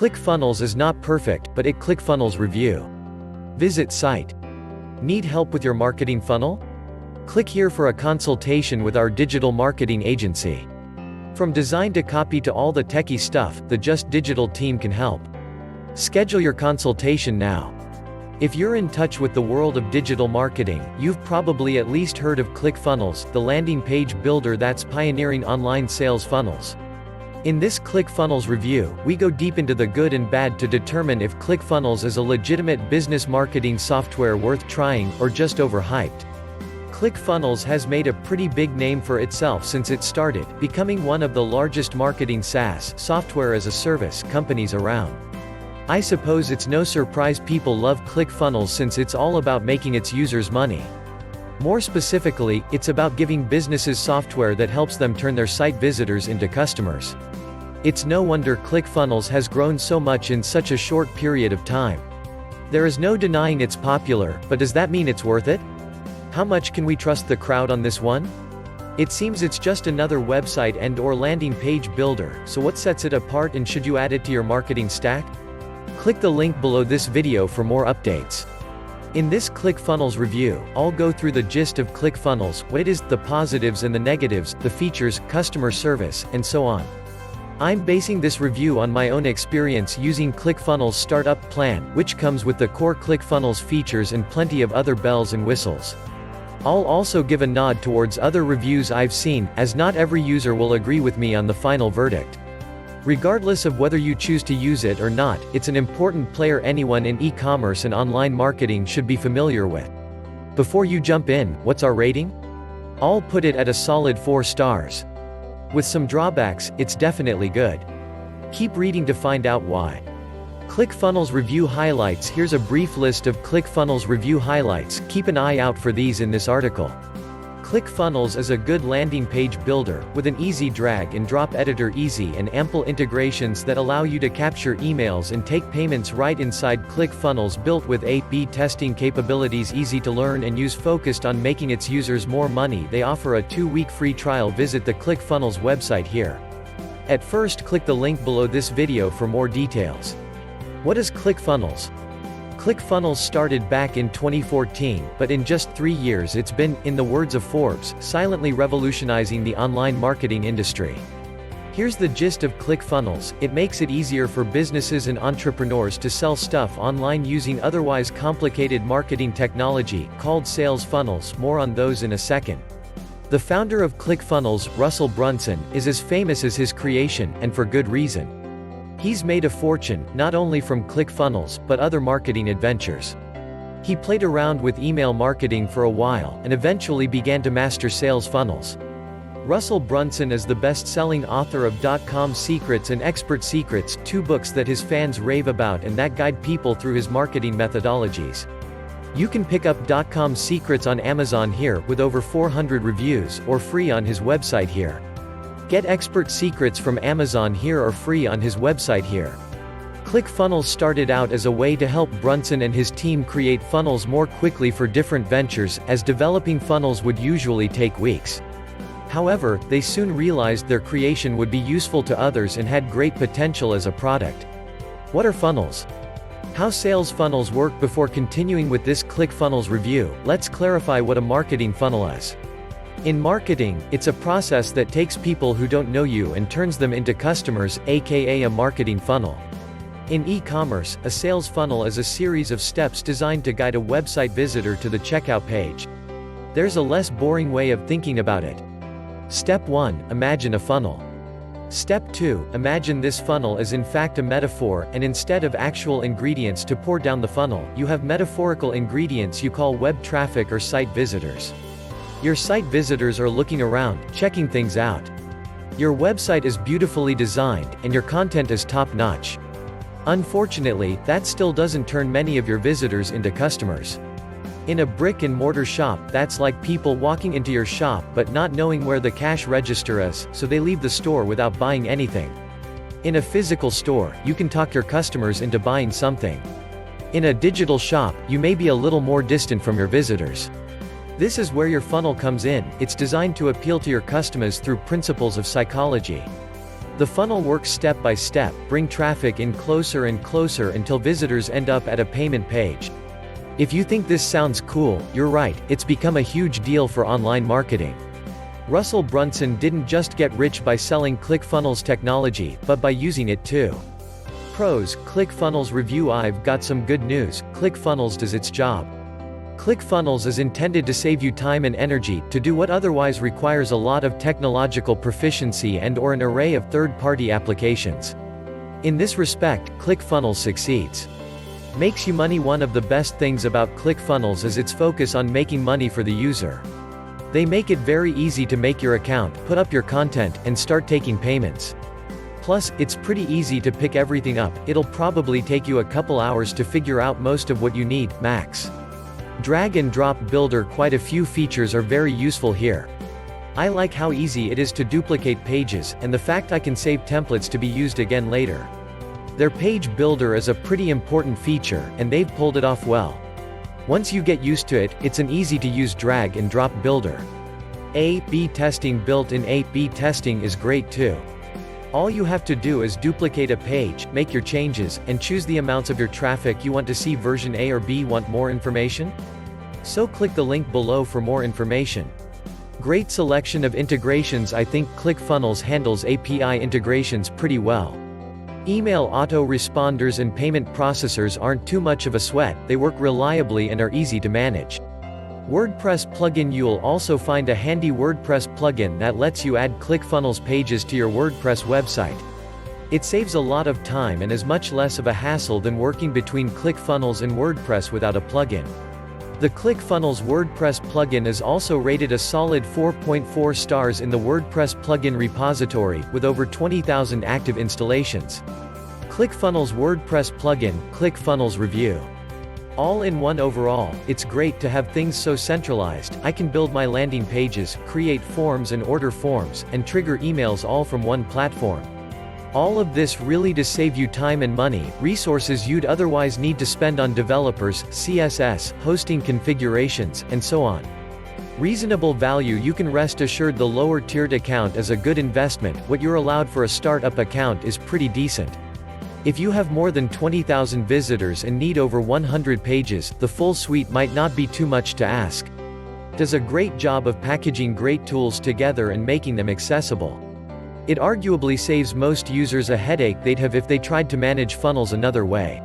ClickFunnels is not perfect, but it ClickFunnels review. Visit site. Need help with your marketing funnel? Click here for a consultation with our digital marketing agency. From design to copy to all the techie stuff, the Just Digital team can help. Schedule your consultation now. If you're in touch with the world of digital marketing, you've probably at least heard of ClickFunnels, the landing page builder that's pioneering online sales funnels. In this ClickFunnels review, we go deep into the good and bad to determine if ClickFunnels is a legitimate business marketing software worth trying, or just overhyped. ClickFunnels has made a pretty big name for itself since it started, becoming one of the largest marketing SaaS software as a service companies around. I suppose it's no surprise people love ClickFunnels since it's all about making its users money. More specifically, it's about giving businesses software that helps them turn their site visitors into customers. It's no wonder ClickFunnels has grown so much in such a short period of time. There is no denying it's popular, but does that mean it's worth it? How much can we trust the crowd on this one? It seems it's just another website and/or landing page builder, so what sets it apart, and should you add it to your marketing stack? Click the link below this video for more updates. In this ClickFunnels review, I'll go through the gist of ClickFunnels, what it is, the positives and the negatives, the features, customer service, and so on. I'm basing this review on my own experience using ClickFunnels Startup Plan, which comes with the core ClickFunnels features and plenty of other bells and whistles. I'll also give a nod towards other reviews I've seen, as not every user will agree with me on the final verdict. Regardless of whether you choose to use it or not, it's an important player anyone in e-commerce and online marketing should be familiar with. Before you jump in, what's our rating? I'll put it at a solid 4 stars. With some drawbacks, it's definitely good. Keep reading to find out why. ClickFunnels review highlights. Here's a brief list of ClickFunnels review highlights. Keep an eye out for these in this article. ClickFunnels is a good landing page builder, with an easy drag and drop editor, easy and ample integrations that allow you to capture emails and take payments right inside ClickFunnels, built with A/B testing capabilities, easy to learn and use, focused on making its users more money. They offer a 2-week free trial. Visit the ClickFunnels website here. At first, click the link below this video for more details. What is ClickFunnels? ClickFunnels started back in 2014, but in just 3 years it's been, in the words of Forbes, silently revolutionizing the online marketing industry. Here's the gist of ClickFunnels. It makes it easier for businesses and entrepreneurs to sell stuff online using otherwise complicated marketing technology, called sales funnels. More on those in a second. The founder of ClickFunnels, Russell Brunson, is as famous as his creation, and for good reason. He's made a fortune, not only from ClickFunnels, but other marketing adventures. He played around with email marketing for a while, and eventually began to master sales funnels. Russell Brunson is the best-selling author of .com Secrets and Expert Secrets, 2 books that his fans rave about and that guide people through his marketing methodologies. You can pick up .com Secrets on Amazon here, with over 400 reviews, or free on his website here. Get Expert Secrets from Amazon here or free on his website here. ClickFunnels started out as a way to help Brunson and his team create funnels more quickly for different ventures, as developing funnels would usually take weeks. However, they soon realized their creation would be useful to others and had great potential as a product. What are funnels? How sales funnels work? Before continuing with this ClickFunnels review, let's clarify what a marketing funnel is. In marketing, it's a process that takes people who don't know you and turns them into customers, aka a marketing funnel. In e-commerce, a sales funnel is a series of steps designed to guide a website visitor to the checkout page. There's a less boring way of thinking about it. Step 1, imagine a funnel. Step 2, imagine this funnel is in fact a metaphor, and instead of actual ingredients to pour down the funnel, you have metaphorical ingredients you call web traffic or site visitors. Your site visitors are looking around, checking things out. Your website is beautifully designed, and your content is top-notch. Unfortunately, that still doesn't turn many of your visitors into customers. In a brick-and-mortar shop, that's like people walking into your shop but not knowing where the cash register is, so they leave the store without buying anything. In a physical store, you can talk your customers into buying something. In a digital shop, you may be a little more distant from your visitors. This is where your funnel comes in. It's designed to appeal to your customers through principles of psychology. The funnel works step by step, bring traffic in closer and closer until visitors end up at a payment page. If you think this sounds cool, you're right, it's become a huge deal for online marketing. Russell Brunson didn't just get rich by selling ClickFunnels technology, but by using it too. Pros: ClickFunnels review. I've got some good news, ClickFunnels does its job. ClickFunnels is intended to save you time and energy, to do what otherwise requires a lot of technological proficiency and/or an array of third-party applications. In this respect, ClickFunnels succeeds. Makes you money. One of the best things about ClickFunnels is its focus on making money for the user. They make it very easy to make your account, put up your content, and start taking payments. Plus, it's pretty easy to pick everything up. It'll probably take you a couple hours to figure out most of what you need, max. Drag and drop builder. Quite a few features are very useful here. I like how easy it is to duplicate pages, and the fact I can save templates to be used again later. Their page builder is a pretty important feature, and they've pulled it off well. Once you get used to it, it's an easy-to-use drag and drop builder. A/B testing. Built-in A/B testing is great too. All you have to do is duplicate a page, make your changes, and choose the amounts of your traffic you want to see. Version A or B. Want more information? So click the link below for more information. Great selection of integrations. I think ClickFunnels handles API integrations pretty well. Email auto-responders and payment processors aren't too much of a sweat, they work reliably and are easy to manage. WordPress plugin. You'll also find a handy WordPress plugin that lets you add ClickFunnels pages to your WordPress website. It saves a lot of time and is much less of a hassle than working between ClickFunnels and WordPress without a plugin. The ClickFunnels WordPress plugin is also rated a solid 4.4 stars in the WordPress plugin repository, with over 20,000 active installations. ClickFunnels WordPress plugin, ClickFunnels review. All in one. Overall, it's great to have things so centralized. I can build my landing pages, create forms and order forms, and trigger emails all from one platform. All of this really does save you time and money, resources you'd otherwise need to spend on developers, CSS, hosting configurations, and so on. Reasonable value. You can rest assured the lower tiered account is a good investment. What you're allowed for a startup account is pretty decent. If you have more than 20,000 visitors and need over 100 pages, the full suite might not be too much to ask. Does a great job of packaging great tools together and making them accessible. It arguably saves most users a headache they'd have if they tried to manage funnels another way.